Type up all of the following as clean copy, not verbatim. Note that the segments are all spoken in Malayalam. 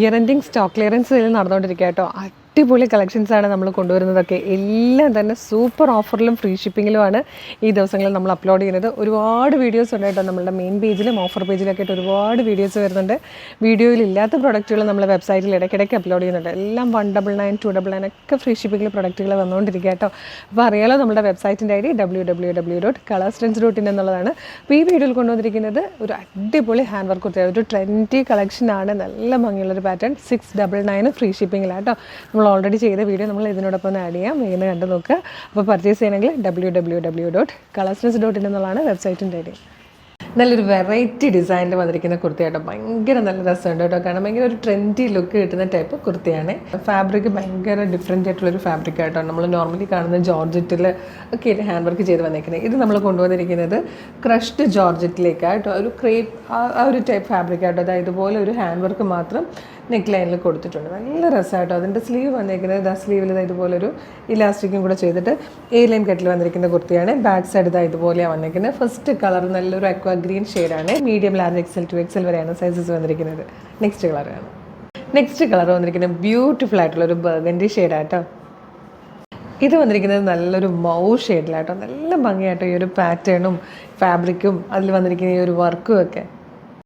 Year ending stock clearance sale നടന്നുകൊണ്ടിരിക്കുക കേട്ടോ. അടിപൊളി കളക്ഷൻസാണ് നമ്മൾ കൊണ്ടുവരുന്നതൊക്കെ. എല്ലാം തന്നെ സൂപ്പർ ഓഫറിലും ഫ്രീ ഷിപ്പിങ്ങിലുമാണ് ഈ ദിവസങ്ങളിൽ നമ്മൾ അപ്ലോഡ് ചെയ്യുന്നത്. ഒരുപാട് വീഡിയോസ് ഉണ്ട് കേട്ടോ. നമ്മളുടെ മെയിൻ പേജിലും ഓഫർ പേജിലൊക്കെ ആയിട്ട് ഒരുപാട് വീഡിയോസ് വരുന്നുണ്ട്. വീഡിയോയിൽ ഇല്ലാത്ത പ്രൊഡക്റ്റുകൾ നമ്മൾ വെബ്സൈറ്റിൽ ഇടയ്ക്കിടയ്ക്ക് അപ്ലോഡ് ചെയ്യുന്നുണ്ട്. എല്ലാം 199, 299 ഒക്കെ ഫ്രീ ഷിപ്പിങ്ങിൽ പ്രൊഡക്റ്റുകൾ വന്നുകൊണ്ടിരിക്കുക കേട്ടോ. അപ്പോൾ അറിയാലോ, നമ്മുടെ വെബ്സൈറ്റിൻ്റെ ഐ ഡി www.colorstrends.in എന്നുള്ളതാണ്. അപ്പോൾ ഈ വീഡിയോയിൽ കൊണ്ടുവന്നിരിക്കുന്നത് ഒരു അടിപൊളി ഹാൻഡ് വർക്ക് കുർത്തി, ഒരു ട്രെൻഡി കളക്ഷനാണ്. നല്ല ഭംഗിയുള്ളൊരു പാറ്റേൺ 699 ഫ്രീ ഷിപ്പിങ്ങിലാണ് കേട്ടോ. നമ്മൾ ഓൾറെഡി ചെയ്ത വീഡിയോ നമ്മൾ ഇതിനോടൊപ്പം ആഡ് ചെയ്യാം. ഇങ്ങനെ കണ്ടു നോക്കുക. അപ്പോൾ പർച്ചേസ് ചെയ്യണമെങ്കിൽ www.colorstrends.in എന്നുള്ളതാണ് വെബ്സൈറ്റിൻ്റെ ഐ ഡി. നല്ലൊരു വെറൈറ്റി ഡിസൈനിൽ വന്നിരിക്കുന്ന കുർത്തിയാട്ടോ. ഭയങ്കര നല്ല രസമുണ്ട് കേട്ടോ. കാരണം ഭയങ്കര ഒരു ട്രെൻഡി ലുക്ക് കിട്ടുന്ന ടൈപ്പ് കുർത്തിയാണ്. ഫാബ്രിക് ഭയങ്കര ഡിഫറെൻ്റ് ആയിട്ടുള്ളൊരു ഫാബ്രിക് ആയിട്ടോ. നമ്മൾ നോർമലി കാണുന്ന ജോർജറ്റിൽ ഒക്കെ ഹാൻഡ് വർക്ക് ചെയ്ത് വന്നിരിക്കുന്നത്. ഇത് നമ്മൾ കൊണ്ടുവന്നിരിക്കുന്നത് ക്രഷ്ഡ് ജോർജറ്റിലേക്കാണ് കേട്ടോ. ഒരു ക്രേപ്പ് ആ ഒരു ടൈപ്പ് ഫാബ്രിക് ആയിട്ടോ. അതായത് ഇതുപോലെ ഒരു ഹാൻഡ് വർക്ക് മാത്രം നെക്ക് ലൈനിൽ കൊടുത്തിട്ടുണ്ട്. നല്ല രസമായിട്ടോ. അതിൻ്റെ സ്ലീവ് വന്നിരിക്കുന്നത് സ്ലീവിൽ ഇതുപോലൊരു ഇലാസ്റ്റിക്കും കൂടെ ചെയ്തിട്ട് എ ലൈൻ കട്ടിൽ വന്നിരിക്കുന്ന കുർത്തിയാണ്. ബാക്ക് സൈഡ് ഇതുപോലെയാണ് വന്നിരിക്കുന്നത്. ഫസ്റ്റ് കളർ നല്ലൊരു അക്വാ ഗ്രീൻ ഷെയ്ഡാണ്. Medium, large, XL to XL വരെയാണ് സൈസസ് വന്നിരിക്കുന്നത്. നെക്സ്റ്റ് കളർ വന്നിരിക്കുന്നത് ബ്യൂട്ടിഫുൾ ആയിട്ടുള്ളൊരു ബർഗൻഡി ഷെയ്ഡാട്ടോ. ഇത് വന്നിരിക്കുന്നത് നല്ലൊരു മൗ ഷെയ്ഡിലാട്ടോ. നല്ല ഭംഗിയായിട്ടോ ഈ ഒരു പാറ്റേണും ഫാബ്രിക്കും അതിൽ വന്നിരിക്കുന്ന ഈ ഒരു വർക്കും ഒക്കെ.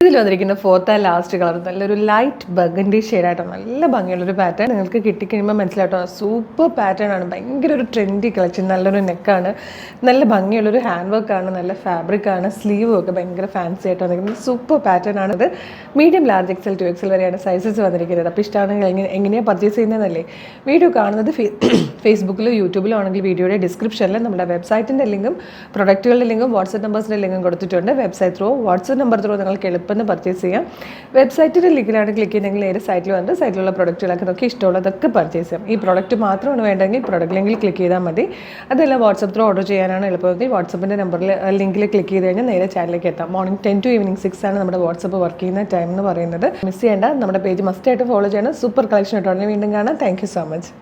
ഇതിൽ വന്നിരിക്കുന്ന ഫോർത്ത് ആൻഡ് ലാസ്റ്റ് കളർ നല്ലൊരു ലൈറ്റ് ബർഗൻഡി ഷെയ്ഡായിട്ടോ. നല്ല ഭംഗിയുള്ളൊരു പാറ്റേൺ. നിങ്ങൾക്ക് കിട്ടിക്കഴിയുമ്പോൾ മനസ്സിലായിട്ടോ, സൂപ്പർ പാറ്റേൺ ആണ്. ഭയങ്കര ഒരു ട്രെൻഡി കളക്ഷൻ. നല്ലൊരു നെക്കാണ്, നല്ല ഭംഗിയുള്ളൊരു ഹാൻഡ് വർക്കാണ്, നല്ല ഫാബ്രിക്കാണ്. സ്ലീവും ഒക്കെ ഭയങ്കര ഫാൻസി ആയിട്ട് വന്നിരിക്കുന്നത് സൂപ്പർ പാറ്റേൺ ആണിത്. Medium, large, XL to XL വരെയാണ് സൈസസ് വന്നിരിക്കുന്നത്. അപ്പോൾ ഇഷ്ടമാണെങ്കിൽ എങ്ങനെയാണ് പർച്ചേസ് ചെയ്യുന്നതെന്നല്ലേ. വീഡിയോ കാണുന്നത് ഫേസ്ബുക്കിലോ യൂട്യൂബിലോ ആണെങ്കിൽ വീഡിയോയുടെ ഡിസ്ക്രിപ്ഷനിൽ നമ്മുടെ വെബ്സൈറ്റിൻ്റെ ലിങ്കും പ്രൊഡക്റ്റുകളുടെ ലിങ്കും വാട്സപ്പ് നമ്പേഴ്സിൻ്റെ ലിങ്കും കൊടുത്തിട്ടുണ്ട്. Website through, WhatsApp number through നിങ്ങൾക്ക് എളുപ്പം പർച്ചേസ് ചെയ്യാം. വെബ്സൈറ്റിൻ്റെ ലിങ്കിലാണ് ക്ലിക്ക് ചെയ്യുന്നതെങ്കിൽ നേരെ സൈറ്റിൽ വന്നിട്ട് സൈറ്റിലുള്ള പ്രൊഡക്റ്റുകളൊക്കെ നോക്കി ഇഷ്ടമുള്ളതൊക്കെ പർച്ചേസ് ചെയ്യാം. ഈ പ്രൊഡക്റ്റ് മാത്രമാണ് വേണ്ടെങ്കിൽ പ്രൊഡക്റ്റ് ലിങ്കിൽ ക്ലിക്ക് ചെയ്താൽ മതി. അതെല്ലാം വാട്സപ്പ് ത്രൂ ഓർഡർ ചെയ്യാനാണ് എളുപ്പമെങ്കിൽ വാട്സപ്പിൻ്റെ നമ്പറിൽ ലിങ്കിൽ ക്ലിക്ക് ചെയ്ത് കഴിഞ്ഞാൽ നേരെ ചാനലിലേക്ക് എത്താം. മോർണിംഗ് 10 to evening 6 ആണ് നമ്മുടെ വാട്സപ്പ് വർക്ക് ചെയ്യുന്ന ടൈം എന്ന് പറയുന്നത്. മിസ് ചെയ്യേണ്ട. നമ്മുടെ പേജ് മസ്റ്റായിട്ട് ഫോളോ ചെയ്യണം. സൂപ്പർ കളക്ഷൻ ഇട്ടുണ്ടെങ്കിൽ വീണ്ടും കാണാം. Thank you so much.